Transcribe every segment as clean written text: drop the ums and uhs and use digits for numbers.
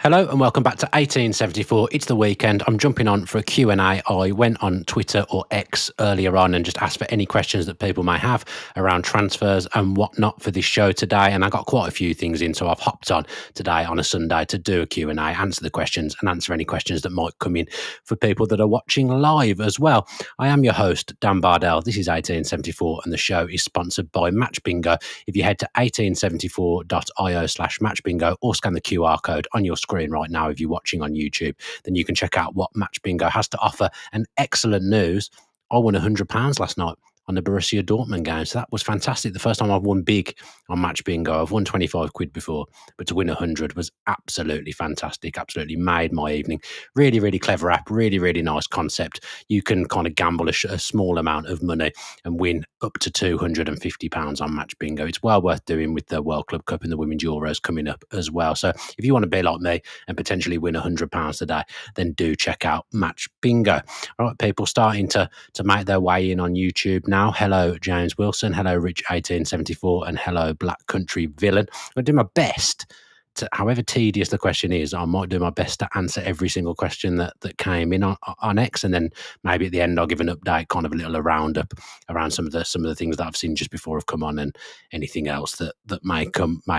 Hello and welcome back to 1874. It's the weekend. I'm jumping on for a Q&A. I went on Twitter or X earlier on and just asked for any questions that people may have around transfers and whatnot for this show today. And I got quite a few things in, so I've hopped on today on a Sunday to do a Q&A, answer the questions and answer any questions that might come in for people that are watching live as well. I am your host, Dan Bardell. This is 1874 and the show is sponsored by Match Bingo. If you head to 1874.io/Match Bingo or scan the QR code on your screen right now if you're watching on YouTube, then you can check out what Match Bingo has to offer. And excellent news, I won £100 last night on the Borussia Dortmund game. So that was fantastic. The first time I've won big on Match Bingo. I've won 25 quid before, but to win 100 was absolutely fantastic. Absolutely made my evening. Really, really clever app. Really, really nice concept. You can kind of gamble a small amount of money and win up to £250 on Match Bingo. It's well worth doing with the World Club Cup and the Women's Euros coming up as well. So if you want to be like me and potentially win £100 today, then do check out Match Bingo. All right, people starting to make their way in on YouTube now. Hello, James Wilson. Hello, Rich1874. And hello, Black Country Villain. I'm going to do my best to, however tedious the question is, I might do my best to answer every single question that came in on X, and then maybe at the end I'll give an update, kind of a little roundup around some of the things that I've seen just before I've come on, and anything else that may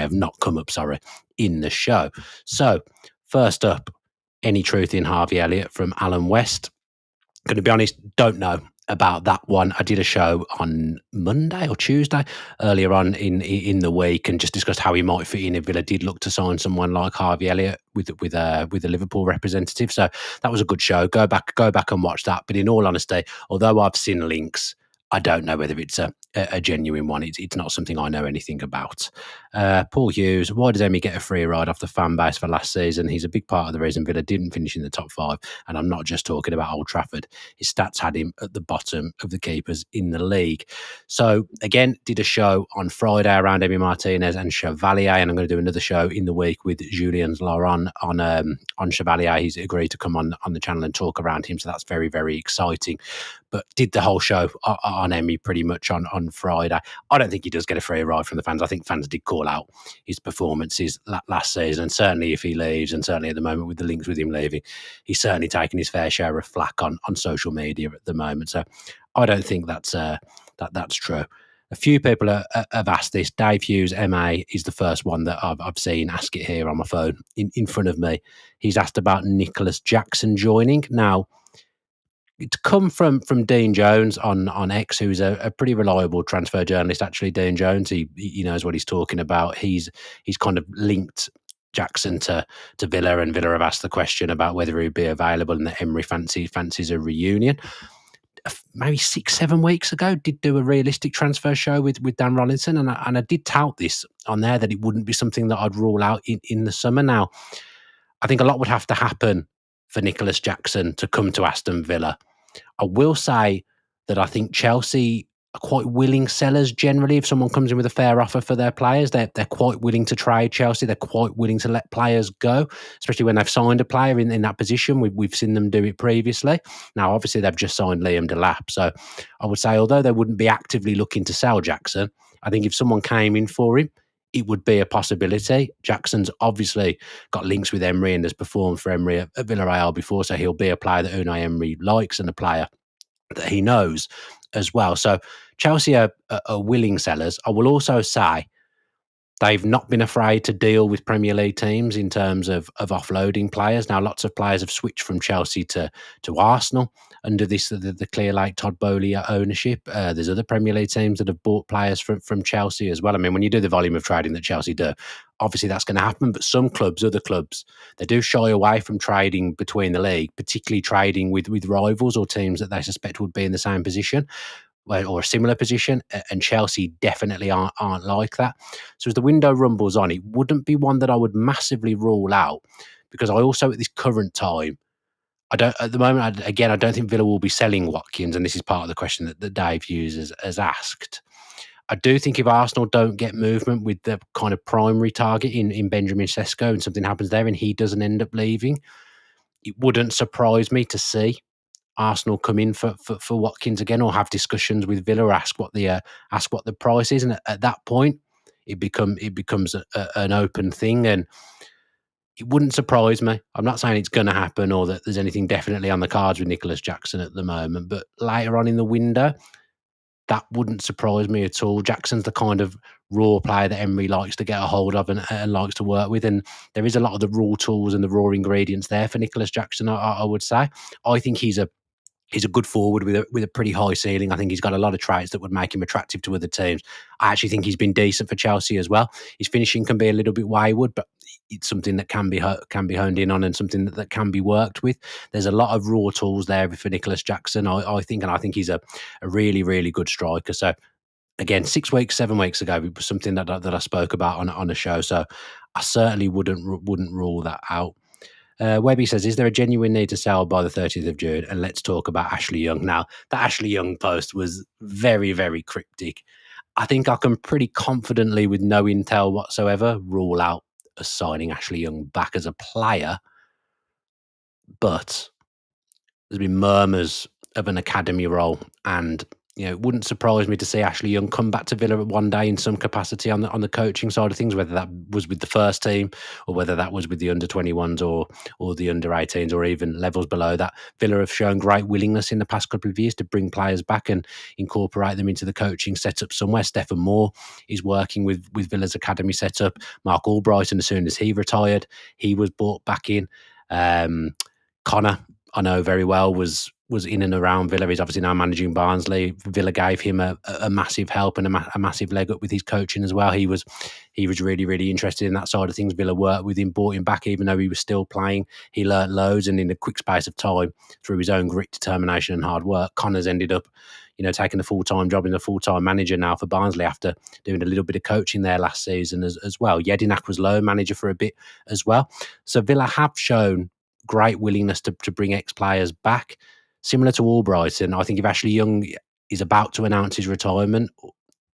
have not come up, in the show. So first up, any truth in Harvey Elliot from Alan West? Going to be honest, don't know about that one. I did a show on Monday or Tuesday earlier on in the week and just discussed how he might fit in if Villa did look to sign someone like Harvey Elliott with a Liverpool representative. So that was a good show. Go back and watch that. But in all honesty, although I've seen links, I don't know whether it's a genuine one. It's not something I know anything about. Paul Hughes, why does Emi get a free ride off the fan base for last season? He's a big part of the reason Villa didn't finish in the top five, and I'm not just talking about Old Trafford. His stats had him at the bottom of the keepers in the league. So again, did a show on Friday around Emi Martinez and Chevalier, and I'm going to do another show in the week with Julien Laurent on Chevalier. He's agreed to come on the channel and talk around him, so that's very, very exciting. But did the whole show on Emi pretty much on Friday. I don't think he does get a free ride from the fans. I think fans did call out his performances last season, and certainly if he leaves, and certainly at the moment with the links with him leaving, he's certainly taking his fair share of flack on social media at the moment. So I don't think that's true. A few people have asked this. Dave Hughes, MA, is the first one that I've seen ask it here on my phone in front of me. He's asked about Nicolas Jackson joining. Now, it's come from Dean Jones on X, who's a pretty reliable transfer journalist. Actually, Dean Jones, he knows what he's talking about. He's kind of linked Jackson to Villa, and Villa have asked the question about whether he'd be available, and that Emery fancies a reunion. Maybe 6-7 weeks ago, did do a realistic transfer show with Dan Rollinson, and I did tout this on there that it wouldn't be something that I'd rule out in the summer. Now, I think a lot would have to happen for Nicolas Jackson to come to Aston Villa. I will say that I think Chelsea are quite willing sellers generally. If someone comes in with a fair offer for their players, they're quite willing to trade Chelsea. They're quite willing to let players go, especially when they've signed a player in that position. We've seen them do it previously. Now, obviously, they've just signed Liam Delap. So I would say, although they wouldn't be actively looking to sell Jackson, I think if someone came in for him, it would be a possibility. Jackson's obviously got links with Emery and has performed for Emery at Villarreal before, so he'll be a player that Unai Emery likes and a player that he knows as well. So Chelsea are willing sellers. I will also say they've not been afraid to deal with Premier League teams in terms of offloading players. Now, lots of players have switched from Chelsea to Arsenal under the Clear Lake Todd Bowley ownership. There's other Premier League teams that have bought players from Chelsea as well. I mean, when you do the volume of trading that Chelsea do, obviously that's going to happen. But some clubs, other clubs, they do shy away from trading between the league, particularly trading with rivals or teams that they suspect would be in the same position or a similar position, and Chelsea definitely aren't like that. So as the window rumbles on, it wouldn't be one that I would massively rule out, because I also, at this current time, I don't think Villa will be selling Watkins, and this is part of the question that Dave Hughes has asked. I do think if Arsenal don't get movement with the kind of primary target in Benjamin Sesko, and something happens there and he doesn't end up leaving, it wouldn't surprise me to see Arsenal come in for Watkins again, or have discussions with Villa, or ask what the price is, and at that point it becomes an open thing. And It wouldn't surprise me. I'm not saying it's going to happen or that there's anything definitely on the cards with Nicolas Jackson at the moment, but later on in the window, that wouldn't surprise me at all. Jackson's the kind of raw player that Emery likes to get a hold of and likes to work with, and there is a lot of the raw tools and the raw ingredients there for Nicolas Jackson. I would say. I think he's a good forward with a pretty high ceiling. I think he's got a lot of traits that would make him attractive to other teams. I actually think he's been decent for Chelsea as well. His finishing can be a little bit wayward, but it's something that can be honed in on and something that can be worked with. There's a lot of raw tools there for Nicolas Jackson, I think, and I think he's a really, really good striker. So again, 6 weeks, 7 weeks ago, it was something that I spoke about on a show. So I certainly wouldn't rule that out. Webby says, is there a genuine need to sell by the 30th of June? And let's talk about Ashley Young. Now, the Ashley Young post was very, very cryptic. I think I can pretty confidently, with no intel whatsoever, rule out signing Ashley Young back as a player. But there's been murmurs of an academy role, and it wouldn't surprise me to see Ashley Young come back to Villa one day in some capacity on the coaching side of things, whether that was with the first team or whether that was with the under-21s or the under-18s or even levels below that. Villa have shown great willingness in the past couple of years to bring players back and incorporate them into the coaching setup somewhere. Stefan Moore is working with Villa's academy setup. Mark Albrighton, as soon as he retired, he was brought back in. Connor, I know very well, was in and around Villa. He's obviously now managing Barnsley. Villa gave him a massive help and a massive leg up with his coaching as well. He was really, really interested in that side of things. Villa worked with him, brought him back, even though he was still playing. He learnt loads, and in a quick space of time, through his own grit, determination, and hard work, Connor's ended up, taking a full-time job and a full-time manager now for Barnsley after doing a little bit of coaching there last season as well. Jedinak was loan manager for a bit as well. So Villa have shown great willingness to bring ex-players back. Similar to Albrighton, I think if Ashley Young is about to announce his retirement,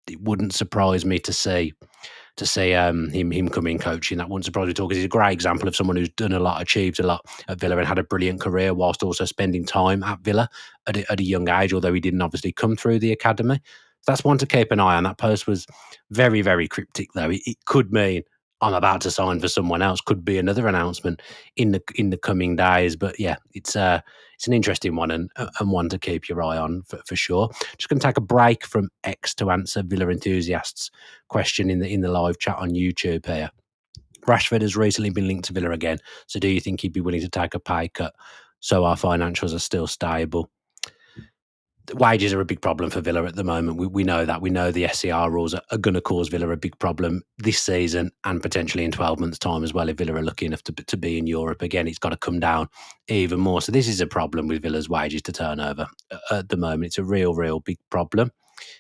it wouldn't surprise me to see him come in coaching. That wouldn't surprise me at all, because he's a great example of someone who's done a lot, achieved a lot at Villa, and had a brilliant career whilst also spending time at Villa at a young age, although he didn't obviously come through the academy. So that's one to keep an eye on. That post was very, very cryptic, though. It could mean I'm about to sign for someone else. Could be another announcement in the coming days. But yeah, it's an interesting one and one to keep your eye on for sure. Just going to take a break from X to answer Villa enthusiasts' question in the live chat on YouTube here. Rashford has recently been linked to Villa again. So do you think he'd be willing to take a pay cut so our financials are still stable? Wages are a big problem for Villa at the moment. We know that. We know the SCR rules are going to cause Villa a big problem this season and potentially in 12 months' time as well, if Villa are lucky enough to be in Europe. Again, it's got to come down even more. So this is a problem with Villa's wages to turnover at the moment. It's a real big problem.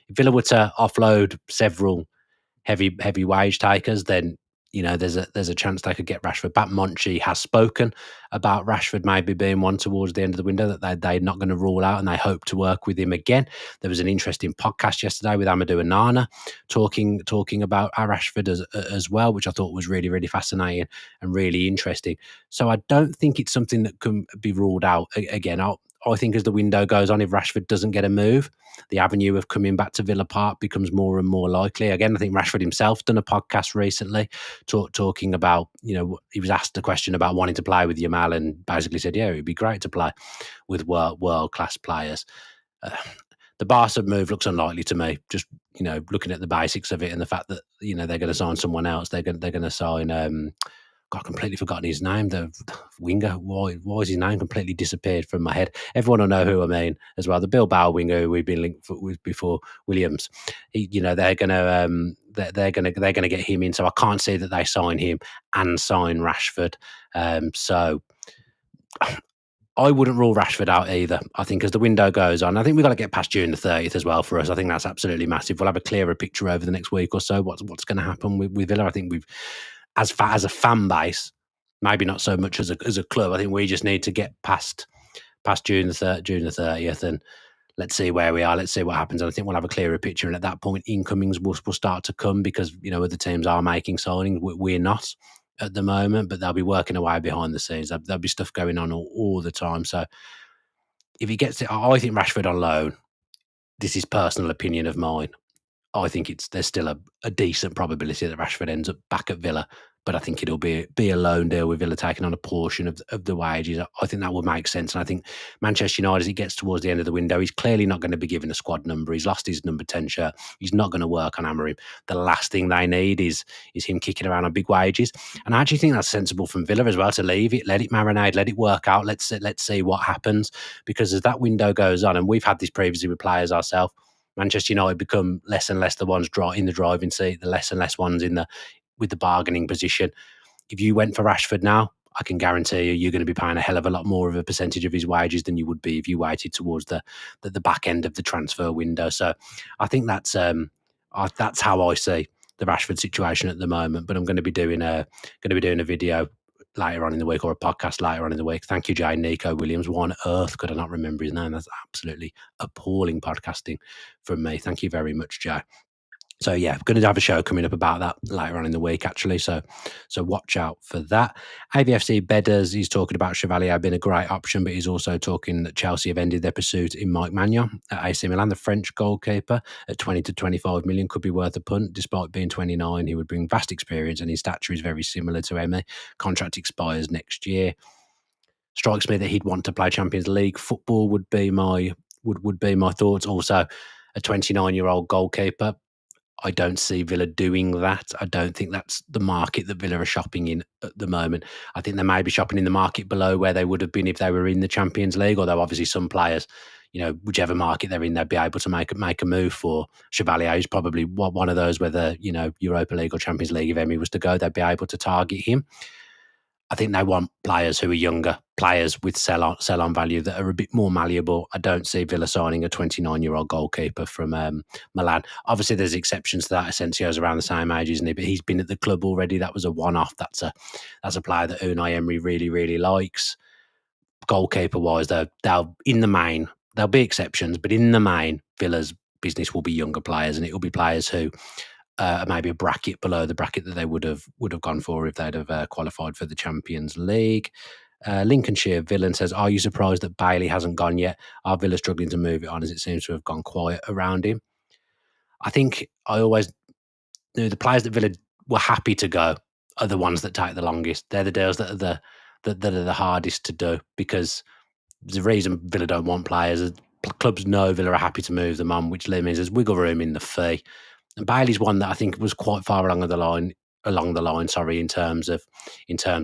If Villa were to offload several heavy wage takers, then there's a chance they could get Rashford back. Monchi has spoken about Rashford maybe being one towards the end of the window that they're not going to rule out, and they hope to work with him again. There was an interesting podcast yesterday with Amadou and Nana talking about Rashford as well, which I thought was really, really fascinating and really interesting. So I don't think it's something that can be ruled out. Again, I think as the window goes on, if Rashford doesn't get a move, the avenue of coming back to Villa Park becomes more and more likely. Again, I think Rashford himself done a podcast recently talking about, he was asked a question about wanting to play with Yamal and basically said, yeah, it'd be great to play with world-class players. The Barca move looks unlikely to me, just, looking at the basics of it and the fact that, they're going to sign someone else. They're going to sign... God, completely forgotten his name. The winger. Why is his name completely disappeared from my head? Everyone will know who I mean as well. The Bilbao winger who we've been linked with before, Williams. They're gonna get him in. So I can't see that they sign him and sign Rashford. So I wouldn't rule Rashford out either. I think as the window goes on, I think we've got to get past June the 30th as well for us. I think that's absolutely massive. We'll have a clearer picture over the next week or so. What's going to happen with Villa? I think we've. As a fan base, maybe not so much as a club. I think we just need to get past June the 30th, and let's see where we are. Let's see what happens. And I think we'll have a clearer picture. And at that point, incomings will start to come because other teams are making signings. We're not at the moment, but they'll be working away behind the scenes. There'll be stuff going on all the time. So if he gets it, I think Rashford on loan. This is personal opinion of mine. I think there's still a decent probability that Rashford ends up back at Villa, but I think it'll be a loan deal with Villa taking on a portion of the wages. I think that would make sense. And I think Manchester United, as he gets towards the end of the window, he's clearly not going to be given a squad number. He's lost his number 10 shirt. He's not going to work on Amorim. The last thing they need is him kicking around on big wages. And I actually think that's sensible from Villa as well, to leave it, let it marinate, let it work out. Let's see what happens, because as that window goes on, and we've had this previously with players ourselves, Manchester United become less and less the ones in the driving seat, the less and less ones with the bargaining position. If you went for Rashford now, I can guarantee you're going to be paying a hell of a lot more of a percentage of his wages than you would be if you waited towards the back end of the transfer window. So I think that's how I see the Rashford situation at the moment. But I'm going to be doing a video later on in the week, or a podcast later on in the week. Thank you, Jay. Nico Williams. Why on earth could I not remember his name? That's absolutely appalling podcasting from me. Thank you very much, Jay. So yeah, going to have a show coming up about that later on in the week, actually. So watch out for that. AVFC Bedders, he's talking about Chevalier being a great option, but he's also talking that Chelsea have ended their pursuit in Mike Maignan at AC Milan. The French goalkeeper at 20 to 25 million could be worth a punt. Despite being 29, he would bring vast experience, and his stature is very similar to Emi. Contract expires next year. Strikes me that he'd want to play Champions League football would be my thoughts. Also, a 29-year-old goalkeeper, I don't see Villa doing that. I don't think that's the market that Villa are shopping in at the moment. I think they may be shopping in the market below where they would have been if they were in the Champions League, although obviously some players, whichever market they're in, they'd be able to make a move for. Chevalier is probably one of those, whether, Europa League or Champions League, if Emi was to go, they'd be able to target him. I think they want players who are younger, players with sell-on value that are a bit more malleable. I don't see Villa signing a 29-year-old goalkeeper from Milan. Obviously, there's exceptions to that. Asensio's around the same age, isn't he? But he's been at the club already. That was a one-off. That's a player that Unai Emery really, really likes. Goalkeeper-wise, they'll in the main, there'll be exceptions, but in the main, Villa's business will be younger players, and it will be players who maybe a bracket below the bracket that they would have gone for if they'd have qualified for the Champions League. Lincolnshire Villain says, are you surprised that Bailey hasn't gone yet? Are Villa struggling to move it on, as it seems to have gone quiet around him? I think I always knew the players that Villa were happy to go are the ones that take the longest. They're the deals that are the hardest to do, because the reason Villa don't want players is clubs know Villa are happy to move them on, which means there's wiggle room in the fee. And Bailey's one that I think was quite far along the line, in terms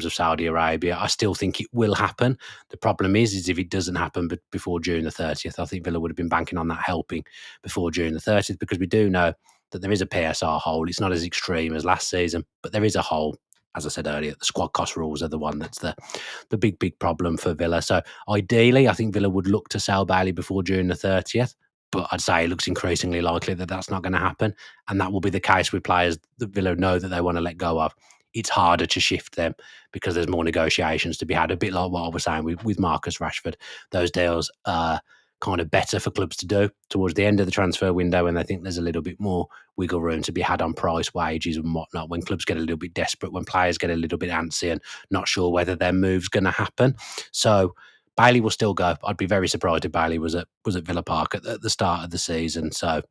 of Saudi Arabia. I still think it will happen. The problem is if it doesn't happen before June the 30th, I think Villa would have been banking on that helping before June the 30th, because we do know that there is a PSR hole. It's not as extreme as last season, but there is a hole. As I said earlier, the squad cost rules are the one that's the big problem for Villa. So ideally, I think Villa would look to sell Bailey before June the 30th. But I'd say it looks increasingly likely that that's not going to happen. And that will be the case with players that Villa know that they want to let go of. It's harder to shift them because there's more negotiations to be had, a bit like what I was saying with Marcus Rashford. Those deals are kind of better for clubs to do towards the end of the transfer window, and they think there's a little bit more wiggle room to be had on price, wages and whatnot, when clubs get a little bit desperate, when players get a little bit antsy and not sure whether their move's going to happen. So Bailey will still go. I'd be very surprised if Bailey was at Villa Park at the start of the season. So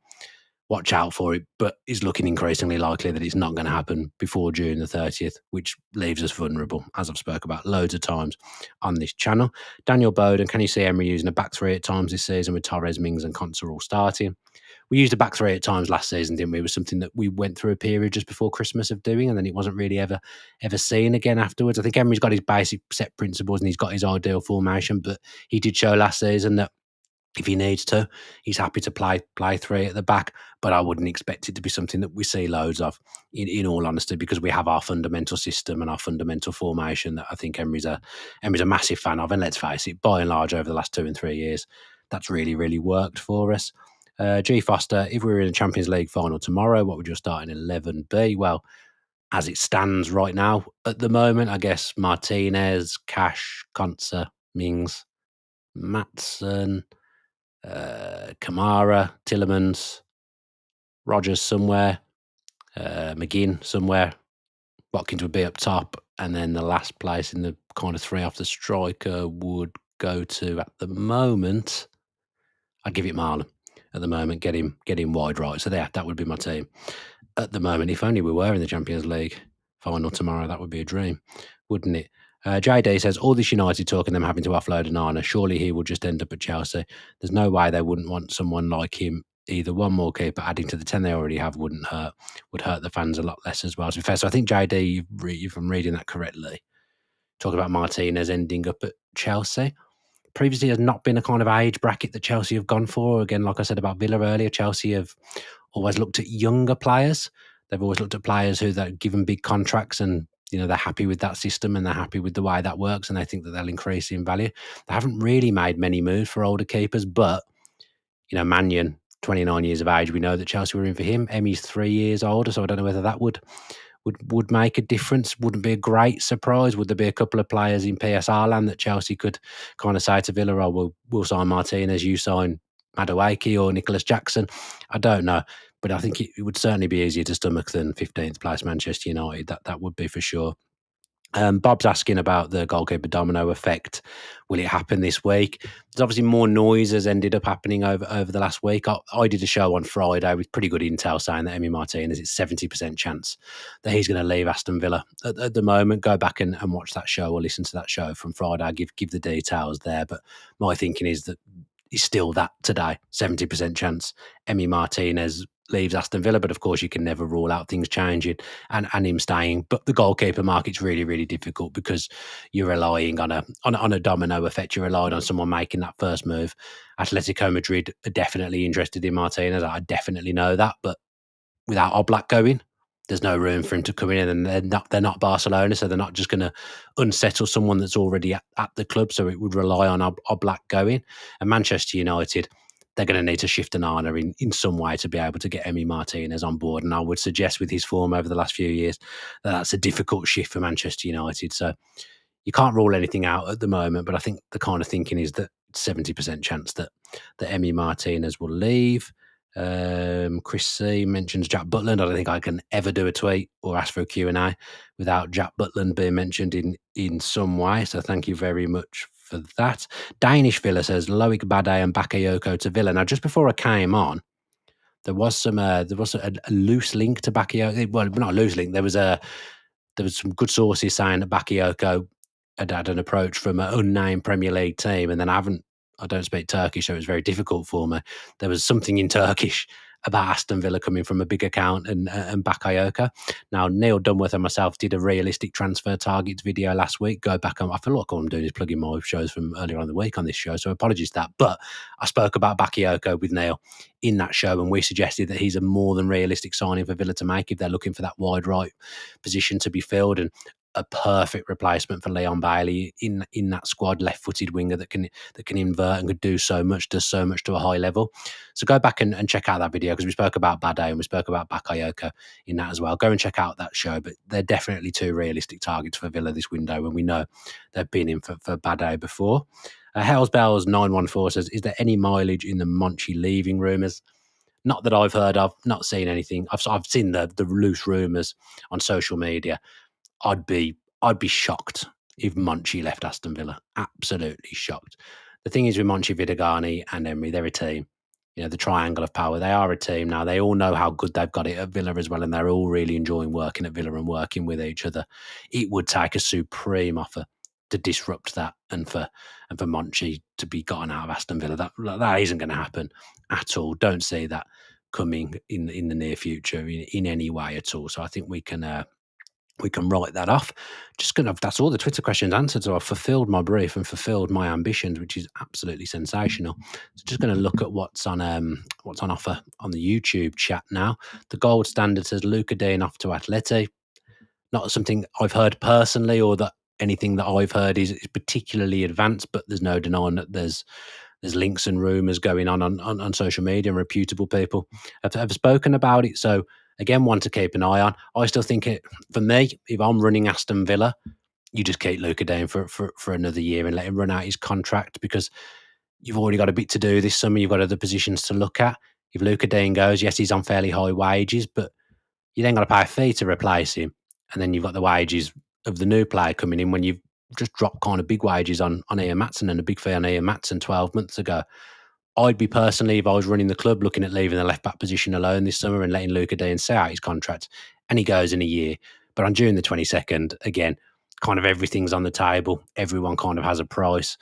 watch out for it. But it's looking increasingly likely that it's not going to happen before June the 30th, which leaves us vulnerable, as I've spoke about loads of times on this channel. Daniel Bowden, can you see Emery using a back three at times this season with Torres, Mings and Konsa all starting? We used a back three at times last season, didn't we? It was something that we went through a period just before Christmas of doing, and then it wasn't really ever seen again afterwards. I think Emery's got his basic set principles and he's got his ideal formation, but he did show last season that if he needs to, he's happy to play three at the back. But I wouldn't expect it to be something that we see loads of, in all honesty, because we have our fundamental system and our fundamental formation that I think Emery's a massive fan of. And let's face it, by and large, over the last 2 and 3 years, that's really, really worked for us. G. Foster, if we were in a Champions League final tomorrow, what would your starting 11 be? Well, as it stands right now, at the moment, I guess Martinez, Cash, Konsa, Mings, Maatsen, Kamara, Tillemans, Rogers somewhere, McGinn somewhere, Watkins would be up top, and then the last place in the kind of three off the striker would go to, at the moment, I'd give it Marlon. At the moment, get him wide right. So that would be my team at the moment. If only we were in the Champions League final tomorrow. That would be a dream, wouldn't it? JD says, all this United talk and them having to offload Onana, surely he will just end up at Chelsea. There's no way they wouldn't want someone like him. Either one more keeper adding to the 10 they already have would hurt the fans a lot less as well. To be fair, so I think JD, if I'm reading that correctly, talking about Martinez ending up at Chelsea. Previously has not been a kind of age bracket that Chelsea have gone for. Again, like I said about Villa earlier, Chelsea have always looked at younger players. They've always looked at players who they're given big contracts and, they're happy with that system and they're happy with the way that works and they think that they'll increase in value. They haven't really made many moves for older keepers, but, Mannion, 29 years of age, we know that Chelsea were in for him. Emmy's 3 years older, so I don't know whether that would make a difference. Wouldn't be a great surprise. Would there be a couple of players in PSR land that Chelsea could kind of say to Villa, oh, we'll sign Martinez, you sign Madueke or Nicolas Jackson? I don't know. But I think it would certainly be easier to stomach than 15th place Manchester United. That would be for sure. Bob's asking about the goalkeeper domino effect. Will it happen this week? There's obviously more noise has ended up happening over the last week. I did a show on Friday with pretty good intel saying that Emi Martinez, it's 70% chance that he's going to leave Aston Villa. At the moment, go back and watch that show or listen to that show from Friday. I give the details there. But my thinking is that he's still that today, 70% chance Emi Martinez leaves Aston Villa, but of course you can never rule out things changing and him staying. But the goalkeeper market's really, really difficult because you're relying on a domino effect. You're relying on someone making that first move. Atletico Madrid are definitely interested in Martinez. I definitely know that, but without Oblak going, there's no room for him to come in, and they're not Barcelona, so they're not just going to unsettle someone that's already at the club. So it would rely on Oblak going. And Manchester United, they're going to need to shift an honor in some way to be able to get Emi Martinez on board. And I would suggest with his form over the last few years that that's a difficult shift for Manchester United. So you can't rule anything out at the moment, but I think the kind of thinking is that 70% chance that Emi Martinez will leave. Chris C mentions Jack Butland. I don't think I can ever do a tweet or ask for a Q&A without Jack Butland being mentioned in some way. So thank you very much for that. Danish Villa says Loic Badda and Bakayoko to Villa. Now, just before I came on, there was a loose link to Bakayoko. Well, not a loose link. There was some good sources saying that Bakayoko had an approach from an unnamed Premier League team, and then I don't speak Turkish, so it was very difficult for me. There was something in Turkish about Aston Villa coming from a big account and Bakayoko. Now, Neil Dunworth and myself did a realistic transfer targets video last week. Go back on. I feel like all I'm doing is plugging my shows from earlier on in the week on this show, so apologies for that. But I spoke about Bakayoko with Neil in that show, and we suggested that he's a more than realistic signing for Villa to make if they're looking for that wide right position to be filled, and a perfect replacement for Leon Bailey in that squad, left-footed winger that can invert and could does so much to a high level. So go back and check out that video because we spoke about Badda and we spoke about Bakayoko in that as well. Go and check out that show, but they're definitely two realistic targets for Villa this window, and we know they've been in for Badda before. Hells Bells 914 says, is there any mileage in the Monchi leaving rumours? Not that I've heard of, not seen anything. I've seen the loose rumours on social media. I'd be shocked if Monchi left Aston Villa. Absolutely shocked. The thing is with Monchi, Vidagani and Emery, they're a team. The triangle of power. They are a team now. They all know how good they've got it at Villa as well, and they're all really enjoying working at Villa and working with each other. It would take a supreme offer to disrupt that and for Monchi to be gotten out of Aston Villa. That isn't going to happen at all. Don't see that coming in the near future in any way at all. So I think we can write that off. That's all the Twitter questions answered. So I've fulfilled my brief and fulfilled my ambitions, which is absolutely sensational. So just going to look at what's on offer on the YouTube chat now. The gold standard says Luca Dean off to Atleti. Not something I've heard personally, or that anything that I've heard is particularly advanced, but there's no denying that there's links and rumours going on social media, and reputable people have spoken about it. So again, one to keep an eye on. I still think for me, if I'm running Aston Villa, you just keep Luca Dean for another year and let him run out his contract, because you've already got a bit to do this summer. You've got other positions to look at. If Luca Dean goes, yes, he's on fairly high wages, but you then got to pay a fee to replace him. And then you've got the wages of the new player coming in when you've just dropped kind of big wages on Ian Maatsen and a big fee on Ian Maatsen 12 months ago. I'd be personally, if I was running the club, looking at leaving the left-back position alone this summer and letting Luca Dean stay out his contract, and he goes in a year, But on June the 22nd, again, kind of everything's on the table. Everyone kind of has a price.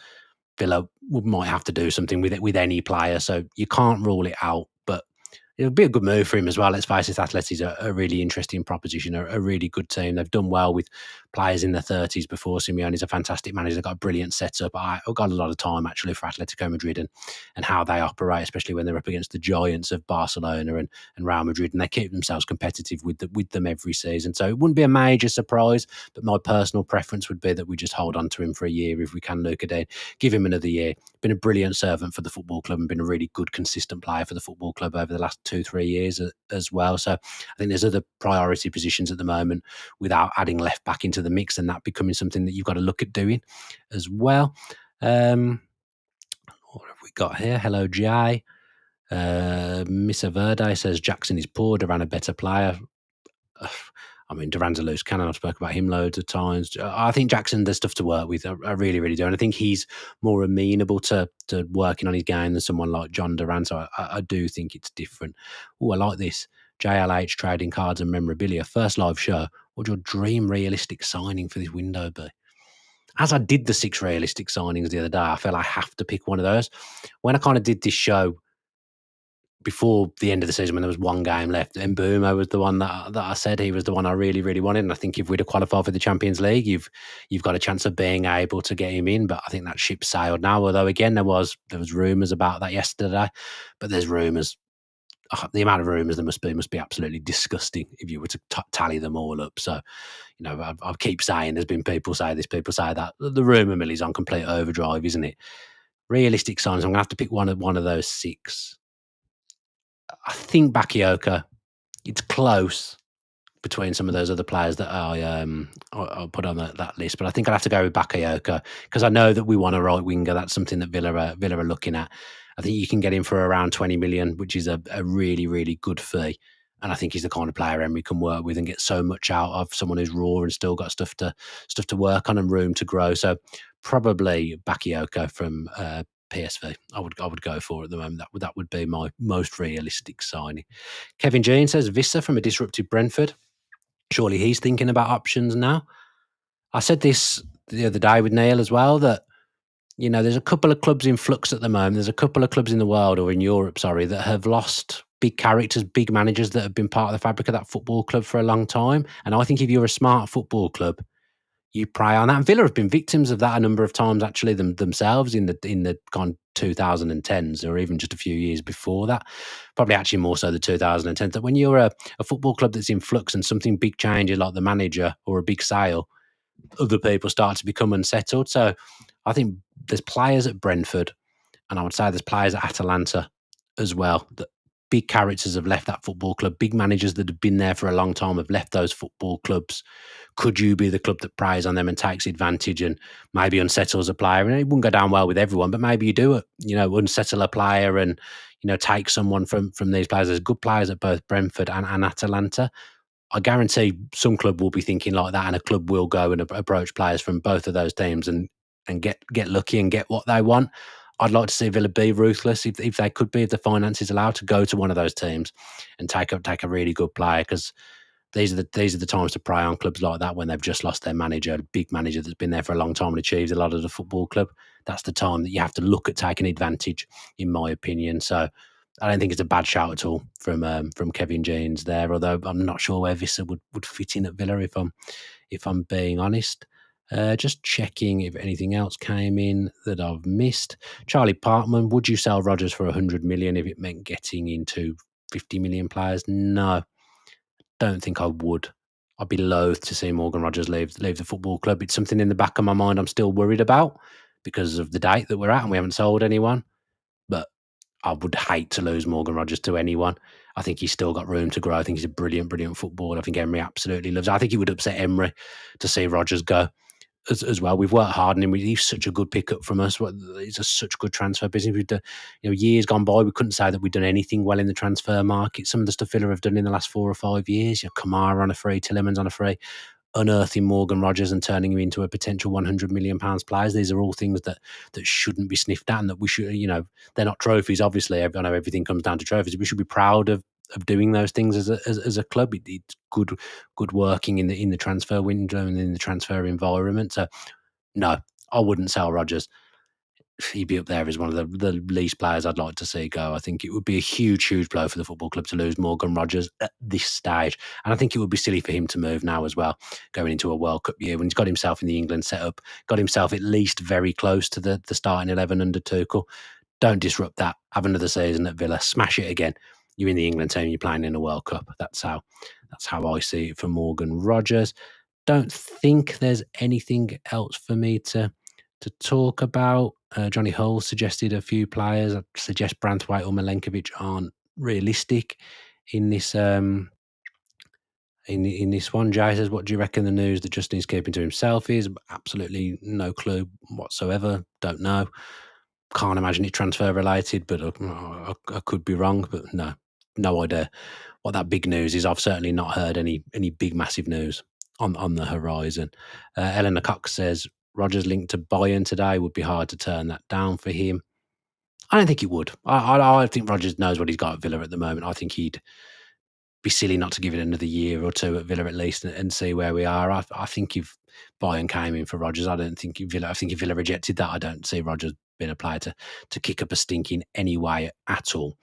Villa might have to do something with it with any player, so you can't rule it out. But it would be a good move for him as well. Let's face it, Atleti's a really interesting proposition, a really good team. They've done well with players in their 30s before. Simeone's a fantastic manager. They've got a brilliant setup. I've got a lot of time actually for Atletico Madrid and how they operate, especially when they're up against the giants of Barcelona and Real Madrid, and they keep themselves competitive with them every season. So it wouldn't be a major surprise, but my personal preference would be that we just hold on to him for a year if we can, Luca Dean. Give him another year. Been a brilliant servant for the football club and been a really good, consistent player for the football club over the last 2-3 years as well. So I think there's other priority positions at the moment without adding left back into the mix, and that becoming something that you've got to look at doing as well. What have we got here? Hello, Jay. Mr. Verde says Jackson is poor, Durant a better player. I mean, Durant's a loose cannon. I've spoken about him loads of times. I think Jackson, there's stuff to work with. I really, really do. And I think he's more amenable to working on his game than someone like John Durant. So I do think it's different. Oh, I like this. JLH Trading Cards and Memorabilia. First live show. What'd your dream realistic signing for this window be? As I did the 6 realistic signings the other day, I felt I have to pick one of those. When I kind of did this show before the end of the season, when there was one game left, and Mbeumo was the one that I said he was the one I really, really wanted. And I think if we'd have qualified for the Champions League, you've got a chance of being able to get him in. But I think that ship sailed now. Although again, there was rumours about that yesterday, but there's rumours. The amount of rumours there must be absolutely disgusting if you were to tally them all up. So, you know, I keep saying there's been people say this, people say that. The rumour mill is on complete overdrive, isn't it? Realistic signs. I'm going to have to pick one of those 6. I think Bakayoko. It's close between some of those other players that I'll put on that list, but I think I'll have to go with Bakayoko because I know that we want a right winger. That's something that Villa are looking at. I think you can get him for around 20 million, which is a really, really good fee. And I think he's the kind of player Emery can work with and get so much out of, someone who's raw and still got stuff to work on and room to grow. So probably Bakayoko from PSV. I would go for at the moment. That would be my most realistic signing. Kevin Jean says Vissa from a disruptive Brentford. Surely he's thinking about options now. I said this the other day with Neil as well, that, you know, there's a couple of clubs in flux at the moment. There's a couple of clubs in the world, or in Europe, sorry, that have lost big characters, big managers that have been part of the fabric of that football club for a long time. And I think if you're a smart football club, you prey on that. And Villa have been victims of that a number of times, actually, themselves in the kind of 2010s, or even just a few years before that. Probably actually more so the 2010s. That when you're a football club that's in flux and something big changes, like the manager or a big sale, other people start to become unsettled. So I think there's players at Brentford, and I would say there's players at Atalanta as well, that big characters have left that football club. Big managers that have been there for a long time have left those football clubs. Could you be the club that preys on them and takes advantage and maybe unsettles a player? And it wouldn't go down well with everyone, but maybe you do it, you know, unsettle a player and, you know, take someone from these players. There's good players at both Brentford and Atalanta. I guarantee some club will be thinking like that, and a club will go and approach players from both of those teams and get lucky and get what they want. I'd like to see Villa be ruthless if they could be, if the finances allowed, to go to one of those teams and take a really good player, because these are the times to prey on clubs like that when they've just lost their manager, a big manager that's been there for a long time and achieved a lot of the football club. That's the time that you have to look at taking advantage, in my opinion. So I don't think it's a bad shout at all from Kevin Jeans there, although I'm not sure where Vissa would fit in at Villa if I'm being honest. Just checking if anything else came in that I've missed. Charlie Parkman, would you sell Rodgers for 100 million if it meant getting into 50 million players? No, don't think I would. I'd be loath to see Morgan Rodgers leave the football club. It's something in the back of my mind I'm still worried about because of the date that we're at and we haven't sold anyone. But I would hate to lose Morgan Rodgers to anyone. I think he's still got room to grow. I think he's a brilliant, brilliant footballer. I think Emery absolutely loves it. I think he would upset Emery to see Rodgers go as well. We've worked hard on him. He's such a good pickup from us. He's such good transfer business. We've done, years gone by, we couldn't say that we've done anything well in the transfer market. Some of the stuff Villa have done in the last 4 or 5 years, Kamara on a free, Tillemans on a free, unearthing Morgan Rodgers and turning him into a potential £100 million players. These are all things that shouldn't be sniffed at, and that we should, they're not trophies, obviously. I know everything comes down to trophies. We should be proud of doing those things as a club. It's good working in the transfer window and in the transfer environment. So no, I wouldn't sell Rodgers. He'd be up there as one of the least players I'd like to see go. I think it would be a huge blow for the football club to lose Morgan Rodgers at this stage. And I think it would be silly for him to move now as well, going into a World Cup year when he's got himself in the England setup, got himself at least very close to the starting 11 under Tuchel. Don't disrupt that. Have another season at Villa. Smash it again. You're in the England team. You're playing in a World Cup. That's how I see it for Morgan Rodgers. Don't think there's anything else for me to talk about. Johnny Hull suggested a few players. I suggest Branthwaite or Milenkovic aren't realistic in this in this one. Jay says, what do you reckon the news that Justin's keeping to himself is? Absolutely no clue whatsoever. Don't know. Can't imagine it transfer related, but I could be wrong. But no idea what that big news is. I've certainly not heard any big massive news on the horizon. Eleanor Cox says Rodgers linked to Bayern today. Would be hard to turn that down for him. I don't think he would. I think Rodgers knows what he's got at Villa at the moment. I think he'd be silly not to give it another year or two at Villa at least and see where we are. I think if Bayern came in for Rodgers, I think if Villa rejected that, I don't see Rodgers being a player to kick up a stink in any way at all.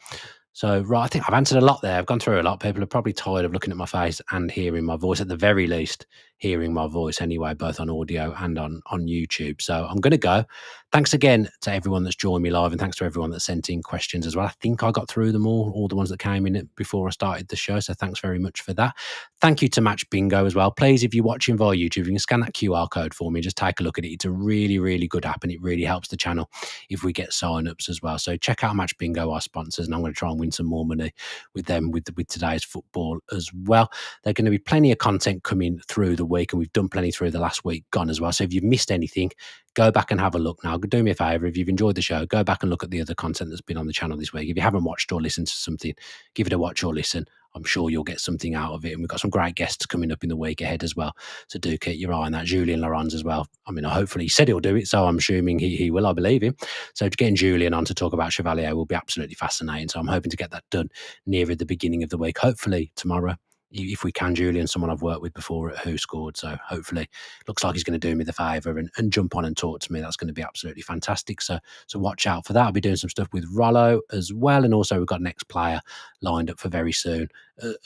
So, right, I think I've answered a lot there. I've gone through a lot. People are probably tired of looking at my face and hearing my voice, at the very least, hearing my voice anyway, both on audio and on YouTube. So I'm going to go. Thanks again to everyone that's joined me live, and thanks to everyone that sent in questions as well. I think I got through them all the ones that came in before I started the show. So thanks very much for that. Thank you to Match Bingo as well. Please, if you're watching via YouTube, you can scan that QR code for me. Just take a look at it. It's a really good app, and it really helps the channel if we get sign-ups as well. So check out Match Bingo, our sponsors, and I'm going to try and win some more money with them with today's football as well. There's going to be plenty of content coming through the week, and we've done plenty through the last week gone as well. So if you've missed anything, go back and have a look now. Do me a favour, if you've enjoyed the show, go back and look at the other content that's been on the channel this week. If you haven't watched or listened to something, give it a watch or listen. I'm sure you'll get something out of it. And we've got some great guests coming up in the week ahead as well. So do keep your eye on that. Julian Laurens as well. I mean, hopefully he said he'll do it, so I'm assuming he will. I believe him. So getting Julian on to talk about Chevalier will be absolutely fascinating. So I'm hoping to get that done near the beginning of the week. Hopefully tomorrow, if we can. Julian, someone I've worked with before at Who Scored. So hopefully looks like he's going to do me the favour and jump on and talk to me. That's going to be absolutely fantastic. So watch out for that. I'll be doing some stuff with Rollo as well. And also we've got Next Player lined up for very soon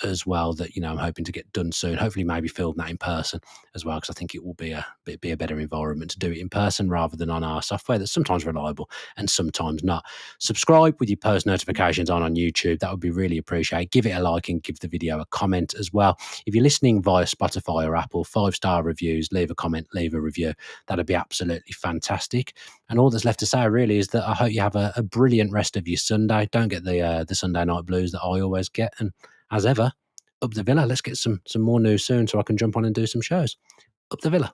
as well that, I'm hoping to get done soon. Hopefully maybe film that in person as well, because I think it will be a better environment to do it in person rather than on our software that's sometimes reliable and sometimes not. Subscribe with your post notifications on YouTube. That would be really appreciated. Give it a like and give the video a comment as well. If you're listening via Spotify or Apple, 5-star reviews, leave a comment, leave a review. That'd be absolutely fantastic. And all that's left to say really is that I hope you have a brilliant rest of your Sunday. Don't get the Sunday night blues that I always get. And as ever, up the Villa. Let's get some more news soon so I can jump on and do some shows. Up the Villa.